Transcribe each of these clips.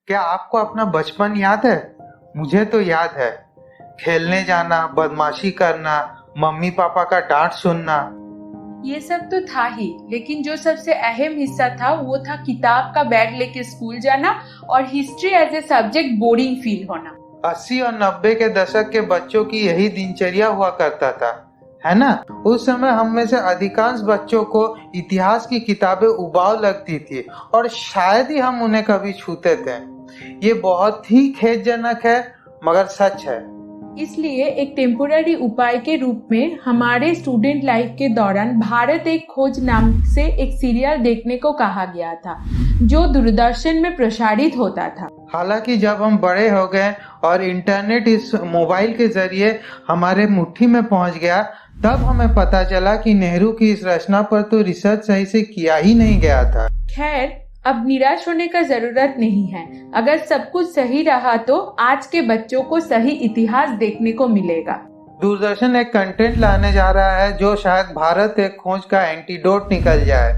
क्या आपको अपना बचपन याद है? मुझे तो याद है। खेलने जाना, बदमाशी करना, मम्मी पापा का डांट सुनना। ये सब तो था ही, लेकिन जो सबसे अहम हिस्सा था वो था किताब का बैग लेके स्कूल जाना और history as a subject boring feel होना। 80 और 90 के दशक के बच्चों की यही दिनचर्या हुआ करता था, है ना? उस समय हम में से अधिकांश बच्चों को इतिहास की किताबें उबाऊ लगती थी और शायद ही हम उन्हें कभी छूते थे। ये बहुत ही खेदजनक है, मगर सच है। इसलिए एक टेम्पोररी उपाय के रूप में हमारे स्टूडेंट लाइफ के दौरान भारत एक खोज नाम से एक सीरियल देखने को कहा गया था, जो दूरदर्शन में प्रसारित होता था। हालांकि जब हम बड़े हो गए और इंटरनेट इस मोबाइल के जरिए हमारे मुट्ठी में पहुंच गया, तब हमें पता चला कि नेहरू की इस रचना पर तो रिसर्च सही से किया ही नहीं गया था। खैर, अब निराश होने का जरूरत नहीं है। अगर सब कुछ सही रहा तो आज के बच्चों को सही इतिहास देखने को मिलेगा। दूरदर्शन एक कंटेंट लाने जा रहा है जो शायद भारत एक खोज का एंटीडोट निकल जाए।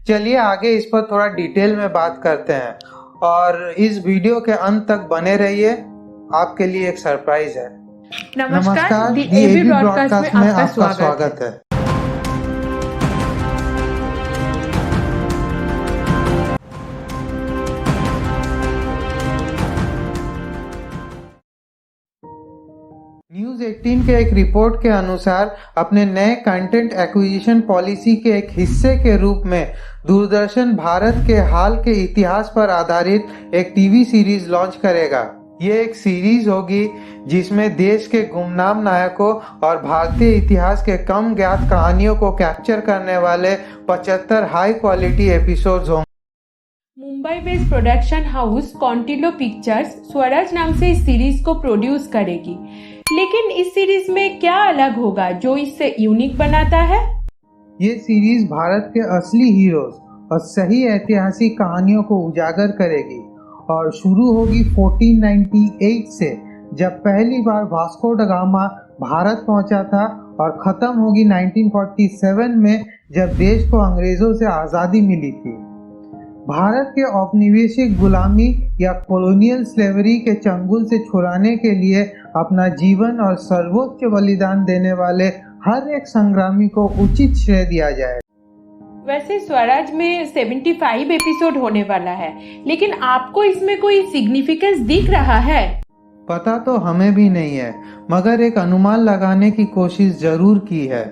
चलिए आगे इस पर थोड़ा डिटेल में बात करते हैं और इस वीडियो के अंत तक बने रहिए। आपके लिए एक सरप्राइज है। नमस्कार, दी एबी एबी ब्रॉडकास्ट में आपका स्वागत है। न्यूज 18 के एक रिपोर्ट के अनुसार अपने नए कंटेंट एक्विजिशन पॉलिसी के एक हिस्से के रूप में दूरदर्शन भारत के हाल के इतिहास पर आधारित एक टीवी सीरीज लॉन्च करेगा। ये एक सीरीज होगी जिसमें देश के गुमनाम नायकों और भारतीय इतिहास के कम ज्ञात कहानियों को कैप्चर करने वाले 75 हाई क्वालिटी एपिसोड्स होंगे। Mumbai based production house Contiloe pictures Swaraj नाम से इस सीरीज को प्रोड्यूस करेगी। लेकिन इस सीरीज में क्या अलग होगा जो इसे यूनिक बनाता है? ये सीरीज भारत के असली हीरोज और सही ऐतिहासिक कहानियों को उजागर करेगी और शुरू होगी 1498 से, जब पहली बार वास्को ड गामा भारत पहुंचा था, और खत्म होगी 1947 में, जब देश को अंग्रेजों से आज़ादी मिली थी। भारत के औपनिवेशिक गुलामी या कॉलोनियल स्लेवरी के चंगुल से छुड़ाने के लिए अपना जीवन और सर्वोच्च बलिदान देने वाले हर एक संग्रामी को उचित श्रेय दिया जाए। वैसे स्वराज में 75 एपिसोड होने वाला है, लेकिन आपको इसमें कोई सिग्निफिकेंस दिख रहा है? पता तो हमें भी नहीं है, मगर एक अनुमान लगाने की कोशिश जरूर की है।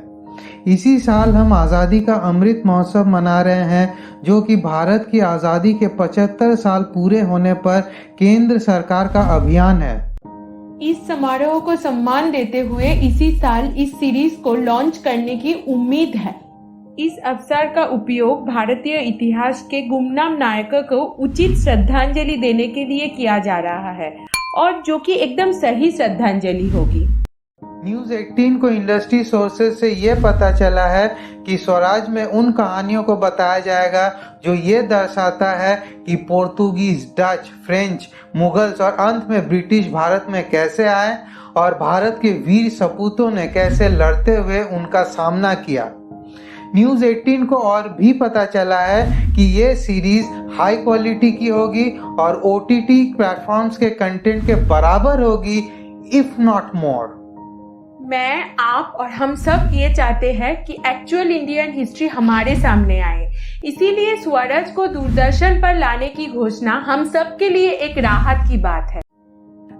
इसी साल हम आज़ादी का अमृत महोत्सव मना रहे हैं, जो कि भारत की आज़ादी के 75 साल पूरे होने पर केंद्र सरकार का अभियान है। इस समारोह को सम्मान देते हुए इसी साल इस सीरीज को लॉन्च करने की उम्मीद है। इस अवसर का उपयोग भारतीय इतिहास के गुमनाम नायकों को उचित श्रद्धांजलि देने के लिए किया जा रहा है, और जो कि एकदम सही श्रद्धांजलि होगी। न्यूज 18 को इंडस्ट्री सोर्सेज से ये पता चला है कि स्वराज में उन कहानियों को बताया जाएगा जो ये दर्शाता है कि पोर्तुगीज, डच, फ्रेंच, मुगल्स और अंत में ब्रिटिश भारत में कैसे आए और भारत के वीर सपूतों ने कैसे लड़ते हुए उनका सामना किया। न्यूज 18 को और भी पता चला है कि ये सीरीज हाई क्वालिटी की होगी और OTT प्लेटफॉर्म्स के कंटेंट के बराबर होगी, इफ नॉट मोर। मैं, आप और हम सब ये चाहते हैं कि एक्चुअल इंडियन हिस्ट्री हमारे सामने आए। इसीलिए स्वराज को दूरदर्शन पर लाने की घोषणा हम सब के लिए एक राहत की बात है।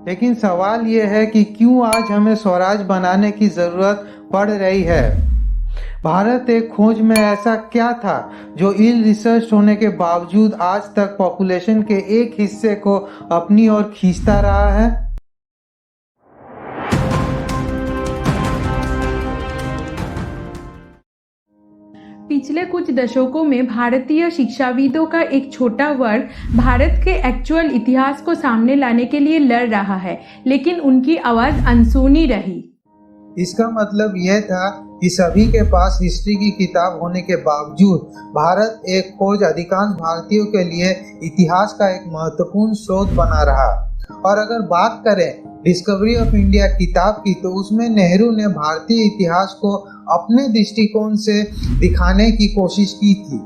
लेकिन सवाल ये है कि क्यों आज हमें स्वराज बनाने की जरूरत पड़ रही है? भारत एक खोज में ऐसा क्या था जो इल रिसर्च होने के बावजूद आज तक पॉपुलेशन के एक हिस्से को अपनी ओर खींचता रहा है? पिछले कुछ दशकों में भारतीय शिक्षाविदों का एक छोटा वर्ग भारत के एक्चुअल इतिहास को सामने लाने के लिए लड़ रहा है, लेकिन उनकी आवाज अनसुनी रही। इसका मतलब यह था कि सभी के पास हिस्ट्री की किताब होने के बावजूद भारत एक खोज अधिकांश भारतीयों के लिए इतिहास का एक महत्वपूर्ण स्रोत बना रहा। और अगर बात करें डिस्कवरी ऑफ इंडिया किताब की, तो उसमें नेहरू ने भारतीय इतिहास को अपने दृष्टिकोण से दिखाने की कोशिश की थी।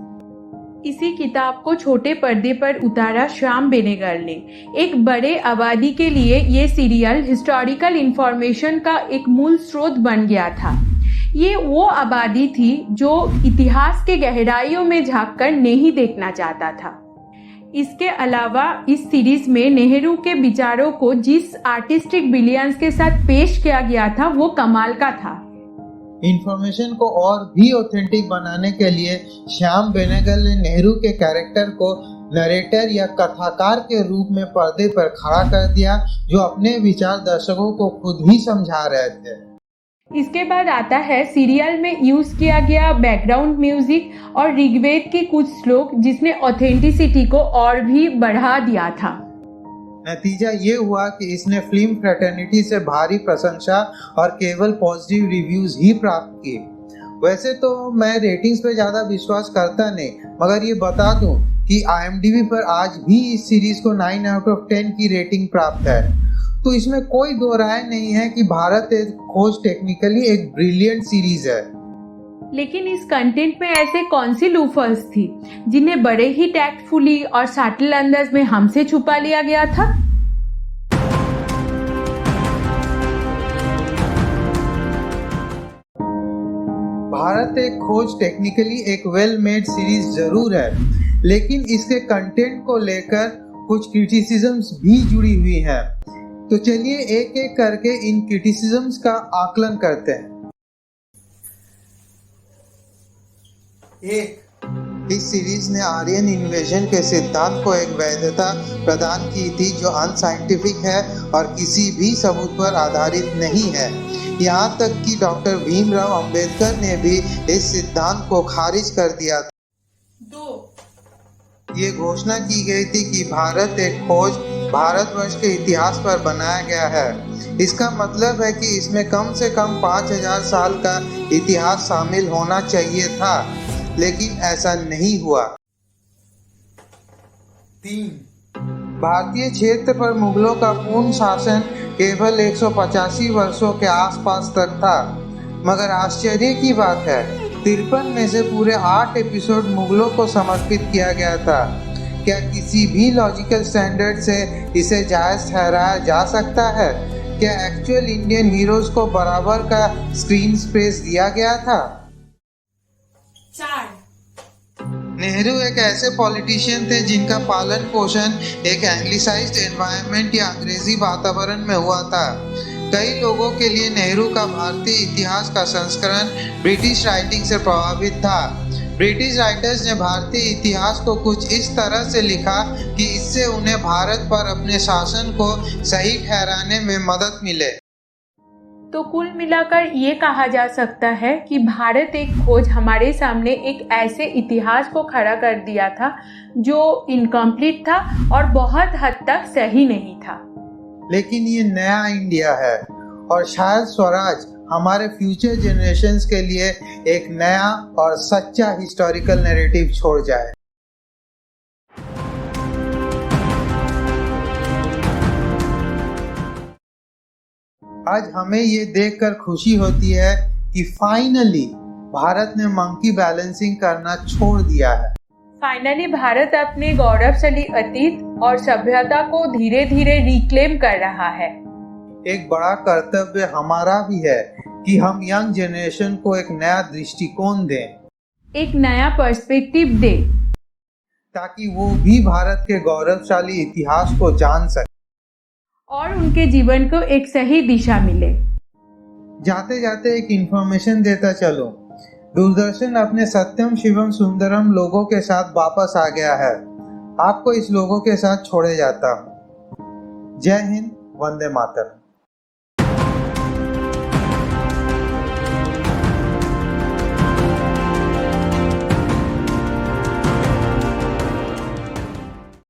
इसी किताब को छोटे पर्दे पर उतारा श्याम बेनेगल ने। एक बड़े आबादी के लिए ये सीरियल हिस्टोरिकल इंफॉर्मेशन का एक मूल स्रोत बन गया था। ये वो आबादी थी जो इतिहास के गहराइयों में झांककर नहीं देखना चाहता था। इसके अलावा इस सीरीज में नेहरू के विचारों को जिस आर्टिस्टिक ब्रिलियंस के साथ पेश किया गया था वो कमाल का था। इंफॉर्मेशन को और भी ऑथेंटिक बनाने के लिए श्याम बेनेगल ने नेहरू के कैरेक्टर को नरेटर या कथाकार के रूप में पर्दे पर खड़ा कर दिया, जो अपने विचार दर्शकों को खुद ही समझा रहे थे। इसके बाद आता है सीरियल में यूज किया गया बैकग्राउंड म्यूजिक और ऋग्वेद के कुछ श्लोक, जिसने ऑथेंटिसिटी को और भी बढ़ा दिया था। नतीजा ये हुआ कि इसने फिल्म फ्रेटर्निटी से भारी प्रशंसा और केवल पॉजिटिव रिव्यूज ही प्राप्त किए। वैसे तो मैं रेटिंग्स पे ज़्यादा विश्वास करता नहीं, मगर ये बता दूं कि IMDb पर आज भी इस सीरीज को 9 out of 10 की रेटिंग प्राप्त है। तो इसमें कोई दो राय नहीं है कि भारत एक खोज टेक्निकली एक ब्रिलियंट सीरीज है। लेकिन इस कंटेंट में ऐसे कौन सी लूफर्स थी जिन्हें बड़े ही टैक्टफुली और सटल अंदाज में हमसे छुपा लिया गया था? भारत एक खोज टेक्निकली एक वेल मेड सीरीज जरूर है, लेकिन इसके कंटेंट को लेकर कुछ क्रिटिसिज्म्स भी जुड़ी हुई हैं। तो चलिए एक एक करके इन क्रिटिसिज्म्स का आकलन करते हैं। इस सीरीज ने आर्यन इन्वेजन के सिद्धांत को एक वैधता प्रदान की थी जो अनसाइंटिफिक है और किसी भी सबूत पर आधारित नहीं है। यहाँ तक कि डॉक्टर भीमराव अंबेडकर ने भी इस सिद्धांत को खारिज कर दिया था। ये घोषणा की गई थी कि भारत एक खोज भारतवर्ष के इतिहास पर बनाया गया है। इसका मतलब है कि इसमें कम से कम 5000 साल का इतिहास शामिल होना चाहिए था, लेकिन ऐसा नहीं हुआ। 3. भारतीय क्षेत्र पर मुगलों का पूर्ण शासन केवल 185 वर्षों के आसपास तक था, मगर आश्चर्य की बात है 53 में से पूरे 8 एपिसोड मुगलों को समर्पित किया गया था। क्या किसी भी लॉजिकल स्टैंडर्ड से इसे जायज ठहराया जा सकता है? क्या एक्चुअल इंडियन हीरोज को बराबर का स्क्रीन स्पेस दिया गया था? 4. नेहरू एक ऐसे पॉलिटिशियन थे जिनका पालन पोषण एक एंग्लिसाइज्ड एनवायरनमेंट या अंग्रेजी वातावरण में हुआ था। कई लोगों के लिए नेहरू का भारतीय इतिहास का संस्करण ब्रिटिश राइटिंग से प्रभावित था। ब्रिटिश राइटर्स ने भारतीय इतिहास को कुछ इस तरह से लिखा कि इससे उन्हें भारत पर अपने शासन को सही ठहराने में मदद मिले। तो कुल मिलाकर ये कहा जा सकता है कि भारत एक खोज हमारे सामने एक ऐसे इतिहास को खड़ा कर दिया था जो इनकम्प्लीट था और बहुत हद तक सही नहीं था। लेकिन ये नया इंडिया है और शायद स्वराज हमारे फ्यूचर जनरेशन्स के लिए एक नया और सच्चा हिस्टोरिकल नैरेटिव छोड़ जाए। आज हमें ये देखकर खुशी होती है कि फाइनली भारत ने मंकी बैलेंसिंग करना छोड़ दिया है। फाइनली भारत अपने गौरवशाली अतीत और सभ्यता को धीरे धीरे रिक्लेम कर रहा है। एक बड़ा कर्तव्य हमारा भी है कि हम यंग जनरेशन को एक नया दृष्टिकोण दें, एक नया पर्सपेक्टिव दें, ताकि वो भी भारत के गौरवशाली इतिहास को जान सके और उनके जीवन को एक सही दिशा मिले। जाते जाते एक इंफॉर्मेशन देता चलो, दूरदर्शन अपने सत्यम शिवम सुंदरम लोगों के साथ वापस आ गया है। आपको इस लोगों के साथ छोड़े जाता हूँ। जय हिंद, वंदे मातरम।